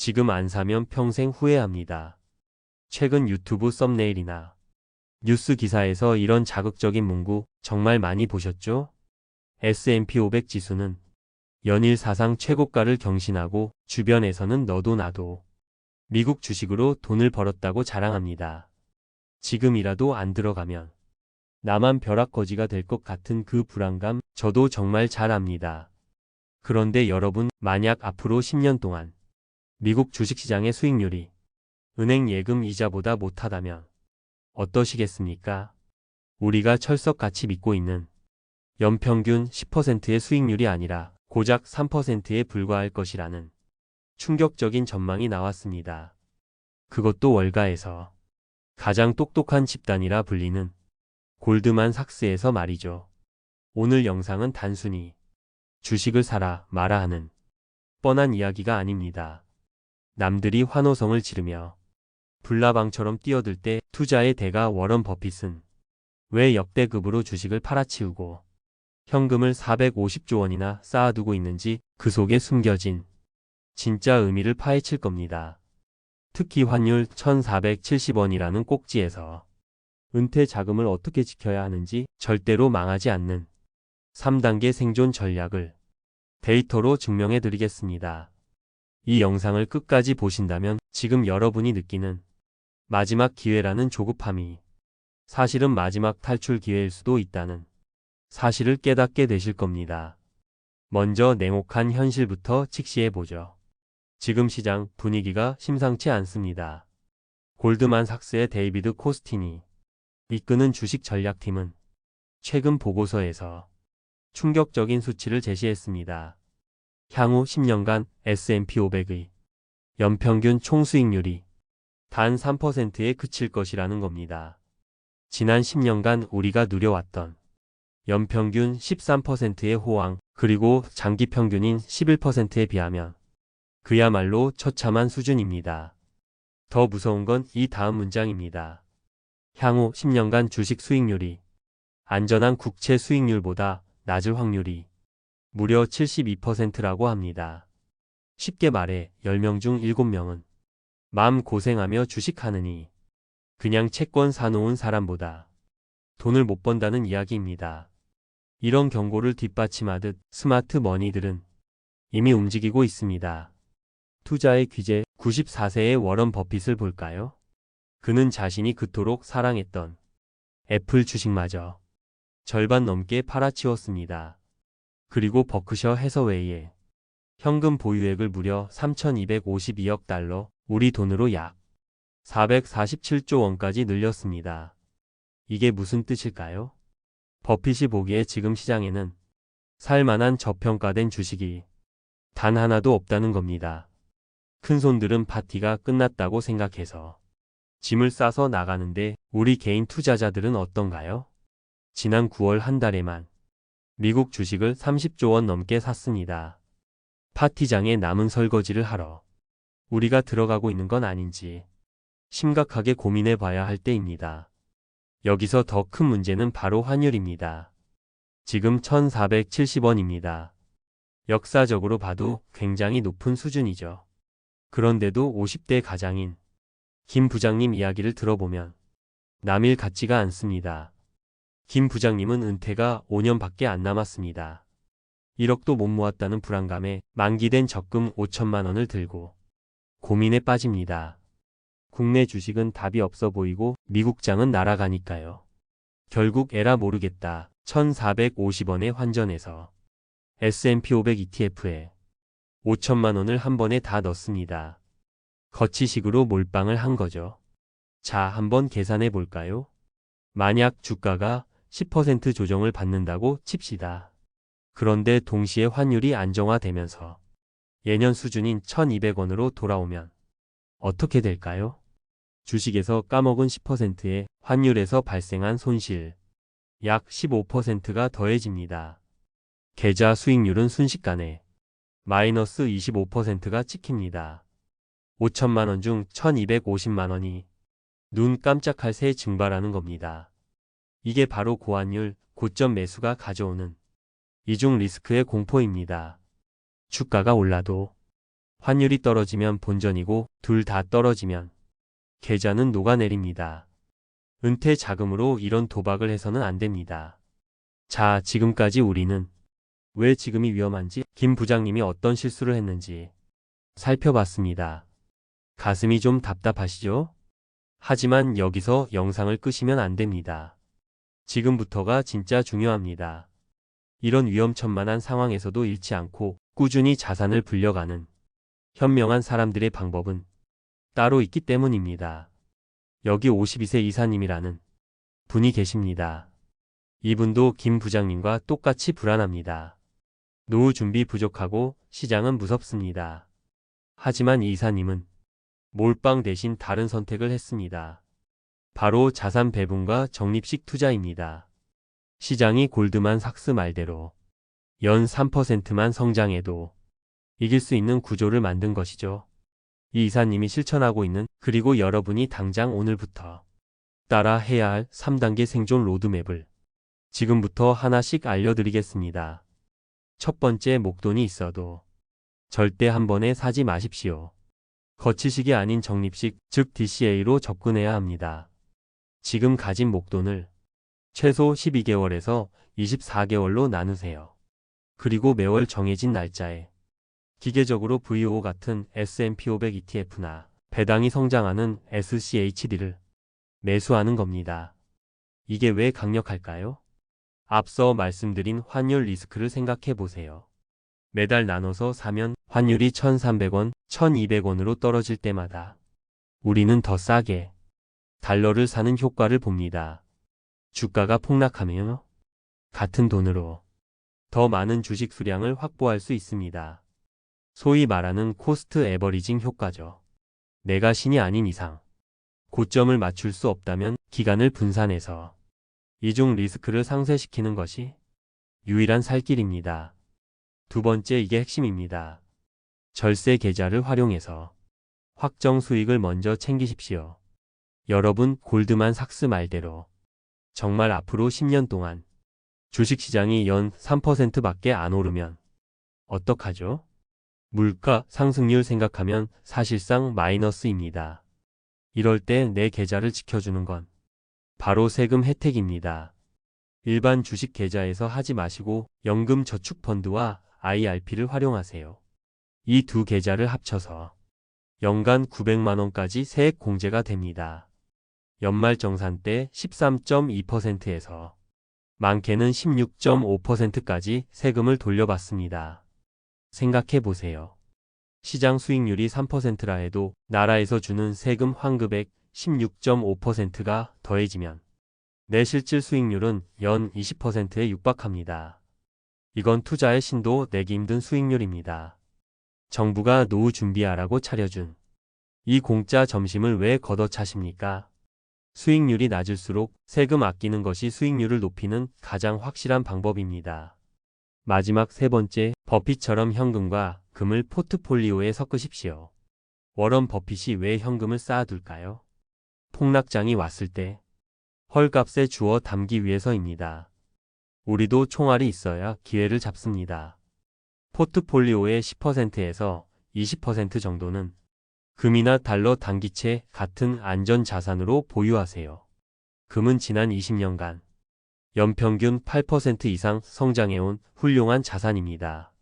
지금 안 사면 평생 후회합니다. 최근 유튜브 썸네일이나 뉴스 기사에서 이런 자극적인 문구 정말 많이 보셨죠? S&P 500 지수는 연일 사상 최고가를 경신하고 주변에서는 너도 나도 미국 주식으로 돈을 벌었다고 자랑합니다. 지금이라도 안 들어가면 나만 벼락거지가 될 것 같은 그 불안감 저도 정말 잘 압니다. 그런데 여러분, 만약 앞으로 10년 동안 미국 주식시장의 수익률이 은행 예금 이자보다 못하다면 어떠시겠습니까? 우리가 철석같이 믿고 있는 연평균 10%의 수익률이 아니라 고작 3%에 불과할 것이라는 충격적인 전망이 나왔습니다. 그것도 월가에서 가장 똑똑한 집단이라 불리는 골드만삭스에서 말이죠. 오늘 영상은 단순히 주식을 사라 마라 하는 뻔한 이야기가 아닙니다. 남들이 환호성을 지르며 불나방처럼 뛰어들 때 투자의 대가 워런 버핏은 왜 역대급으로 주식을 팔아치우고 현금을 450조 원이나 쌓아두고 있는지 그 속에 숨겨진 진짜 의미를 파헤칠 겁니다. 특히 환율 1470원이라는 꼭지에서 은퇴 자금을 어떻게 지켜야 하는지 절대로 망하지 않는 3단계 생존 전략을 데이터로 증명해 드리겠습니다. 이 영상을 끝까지 보신다면 지금 여러분이 느끼는 마지막 기회라는 조급함이 사실은 마지막 탈출 기회일 수도 있다는 사실을 깨닫게 되실 겁니다. 먼저 냉혹한 현실부터 직시해보죠. 지금 시장 분위기가 심상치 않습니다. 골드만삭스의 데이비드 코스틴이 이끄는 주식 전략팀은 최근 보고서에서 충격적인 수치를 제시했습니다. 향후 10년간 S&P 500의 연평균 총수익률이 단 3%에 그칠 것이라는 겁니다. 지난 10년간 우리가 누려왔던 연평균 13%의 호황, 그리고 장기 평균인 11%에 비하면 그야말로 처참한 수준입니다. 더 무서운 건 이 다음 문장입니다. 향후 10년간 주식 수익률이 안전한 국채 수익률보다 낮을 확률이 무려 72%라고 합니다. 쉽게 말해 10명 중 7명은 마음 고생하며 주식하느니 그냥 채권 사놓은 사람보다 돈을 못 번다는 이야기입니다. 이런 경고를 뒷받침하듯 스마트 머니들은 이미 움직이고 있습니다. 투자의 귀재 94세의 워런 버핏을 볼까요? 그는 자신이 그토록 사랑했던 애플 주식마저 절반 넘게 팔아치웠습니다. 그리고 버크셔 해서웨이의 현금 보유액을 무려 3,252억 달러, 우리 돈으로 약 447조 원까지 늘렸습니다. 이게 무슨 뜻일까요? 버핏이 보기에 지금 시장에는 살만한 저평가된 주식이 단 하나도 없다는 겁니다. 큰손들은 파티가 끝났다고 생각해서 짐을 싸서 나가는데 우리 개인 투자자들은 어떤가요? 지난 9월 한 달에만 미국 주식을 30조 원 넘게 샀습니다. 파티장에 남은 설거지를 하러 우리가 들어가고 있는 건 아닌지 심각하게 고민해 봐야 할 때입니다. 여기서 더 큰 문제는 바로 환율입니다. 지금 1470원입니다. 역사적으로 봐도 굉장히 높은 수준이죠. 그런데도 50대 가장인 김 부장님 이야기를 들어보면 남일 같지가 않습니다. 김 부장님은 은퇴가 5년밖에 안 남았습니다. 1억도 못 모았다는 불안감에 만기된 적금 5천만 원을 들고 고민에 빠집니다. 국내 주식은 답이 없어 보이고 미국장은 날아가니까요. 결국 에라 모르겠다 1450원에 환전해서 S&P 500 ETF에 5천만 원을 한 번에 다 넣습니다. 거치식으로 몰빵을 한 거죠. 자, 한번 계산해 볼까요? 만약 주가가 10% 조정을 받는다고 칩시다. 그런데 동시에 환율이 안정화되면서 예년 수준인 1200원으로 돌아오면 어떻게 될까요? 주식에서 까먹은 10%에 환율에서 발생한 손실 약 15%가 더해집니다. 계좌 수익률은 순식간에 마이너스 25%가 찍힙니다. 5천만 원 중 1250만 원이 눈 깜짝할 새 증발하는 겁니다. 이게 바로 고환율, 고점 매수가 가져오는 이중 리스크의 공포입니다. 주가가 올라도 환율이 떨어지면 본전이고 둘 다 떨어지면 계좌는 녹아내립니다. 은퇴 자금으로 이런 도박을 해서는 안 됩니다. 자, 지금까지 우리는 왜 지금이 위험한지, 김 부장님이 어떤 실수를 했는지 살펴봤습니다. 가슴이 좀 답답하시죠? 하지만 여기서 영상을 끄시면 안 됩니다. 지금부터가 진짜 중요합니다. 이런 위험천만한 상황에서도 잃지 않고 꾸준히 자산을 불려가는 현명한 사람들의 방법은 따로 있기 때문입니다. 여기 52세 이사님이라는 분이 계십니다. 이분도 김 부장님과 똑같이 불안합니다. 노후 준비 부족하고 시장은 무섭습니다. 하지만 이 이사님은 몰빵 대신 다른 선택을 했습니다. 바로 자산 배분과 적립식 투자입니다. 시장이 골드만삭스 말대로 연 3%만 성장해도 이길 수 있는 구조를 만든 것이죠. 이 이사님이 실천하고 있는, 그리고 여러분이 당장 오늘부터 따라 해야 할 3단계 생존 로드맵을 지금부터 하나씩 알려드리겠습니다. 첫 번째, 목돈이 있어도 절대 한 번에 사지 마십시오. 거치식이 아닌 적립식, 즉 DCA로 접근해야 합니다. 지금 가진 목돈을 최소 12개월에서 24개월로 나누세요. 그리고 매월 정해진 날짜에 기계적으로 VO 같은 S&P 500 ETF나 배당이 성장하는 SCHD를 매수하는 겁니다. 이게 왜 강력할까요? 앞서 말씀드린 환율 리스크를 생각해 보세요. 매달 나눠서 사면 환율이 1,300원, 1,200원으로 떨어질 때마다 우리는 더 싸게 달러를 사는 효과를 봅니다. 주가가 폭락하면 같은 돈으로 더 많은 주식 수량을 확보할 수 있습니다. 소위 말하는 코스트 에버리징 효과죠. 내가 신이 아닌 이상 고점을 맞출 수 없다면 기간을 분산해서 이중 리스크를 상쇄시키는 것이 유일한 살 길입니다. 두 번째, 이게 핵심입니다. 절세 계좌를 활용해서 확정 수익을 먼저 챙기십시오. 여러분, 골드만삭스 말대로 정말 앞으로 10년 동안 주식시장이 연 3%밖에 안 오르면 어떡하죠? 물가 상승률 생각하면 사실상 마이너스입니다. 이럴 때 내 계좌를 지켜주는 건 바로 세금 혜택입니다. 일반 주식 계좌에서 하지 마시고 연금저축펀드와 IRP를 활용하세요. 이 두 계좌를 합쳐서 연간 900만 원까지 세액 공제가 됩니다. 연말정산 때 13.2%에서 많게는 16.5%까지 세금을 돌려받습니다. 생각해 보세요. 시장 수익률이 3%라 해도 나라에서 주는 세금 환급액 16.5%가 더해지면 내 실질 수익률은 연 20%에 육박합니다. 이건 투자의 신도 내기 힘든 수익률입니다. 정부가 노후 준비하라고 차려준 이 공짜 점심을 왜 걷어차십니까? 수익률이 낮을수록 세금 아끼는 것이 수익률을 높이는 가장 확실한 방법입니다. 마지막 세 번째, 버핏처럼 현금과 금을 포트폴리오에 섞으십시오. 워런 버핏이 왜 현금을 쌓아둘까요? 폭락장이 왔을 때 헐값에 주워 담기 위해서입니다. 우리도 총알이 있어야 기회를 잡습니다. 포트폴리오의 10%에서 20% 정도는 금이나 달러 단기채 같은 안전자산으로 보유하세요. 금은 지난 20년간 연평균 8% 이상 성장해온 훌륭한 자산입니다.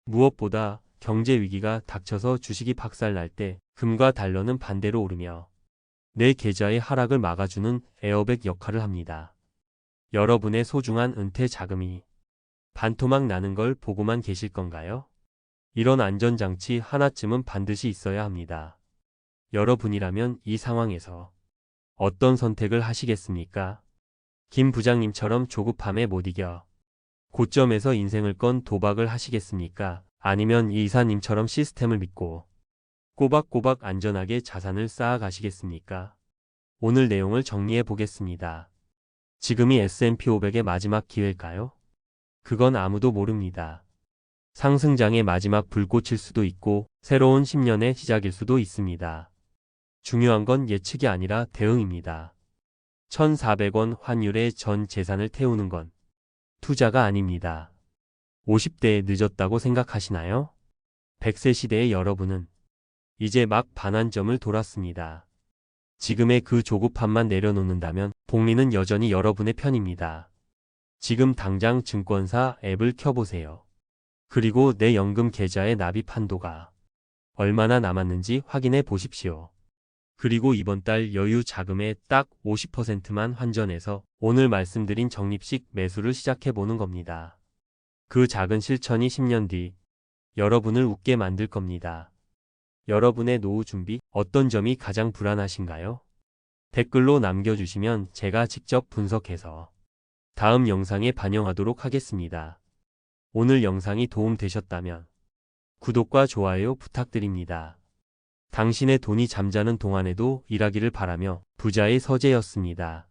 무엇보다 경제 위기가 닥쳐서 주식이 박살날 때 금과 달러는 반대로 오르며 내 계좌의 하락을 막아주는 에어백 역할을 합니다. 여러분의 소중한 은퇴 자금이 반토막 나는 걸 보고만 계실 건가요? 이런 안전장치 하나쯤은 반드시 있어야 합니다. 여러분이라면 이 상황에서 어떤 선택을 하시겠습니까? 김 부장님처럼 조급함에 못 이겨 고점에서 인생을 건 도박을 하시겠습니까? 아니면 이 이사님처럼 시스템을 믿고 꼬박꼬박 안전하게 자산을 쌓아가시겠습니까? 오늘 내용을 정리해 보겠습니다. 지금이 S&P 500의 마지막 기회일까요? 그건 아무도 모릅니다. 상승장의 마지막 불꽃일 수도 있고 새로운 10년의 시작일 수도 있습니다. 중요한 건 예측이 아니라 대응입니다. 1,400원 환율에 전 재산을 태우는 건 투자가 아닙니다. 50대에 늦었다고 생각하시나요? 100세 시대의 여러분은 이제 막 반환점을 돌았습니다. 지금의 그 조급함만 내려놓는다면 복리는 여전히 여러분의 편입니다. 지금 당장 증권사 앱을 켜보세요. 그리고 내 연금 계좌의 납입 한도가 얼마나 남았는지 확인해 보십시오. 그리고 이번 달 여유 자금의 딱 50%만 환전해서 오늘 말씀드린 적립식 매수를 시작해 보는 겁니다. 그 작은 실천이 10년 뒤 여러분을 웃게 만들 겁니다. 여러분의 노후 준비, 어떤 점이 가장 불안하신가요? 댓글로 남겨주시면 제가 직접 분석해서 다음 영상에 반영하도록 하겠습니다. 오늘 영상이 도움 되셨다면 구독과 좋아요 부탁드립니다. 당신의 돈이 잠자는 동안에도 일하기를 바라며 부자의 서재였습니다.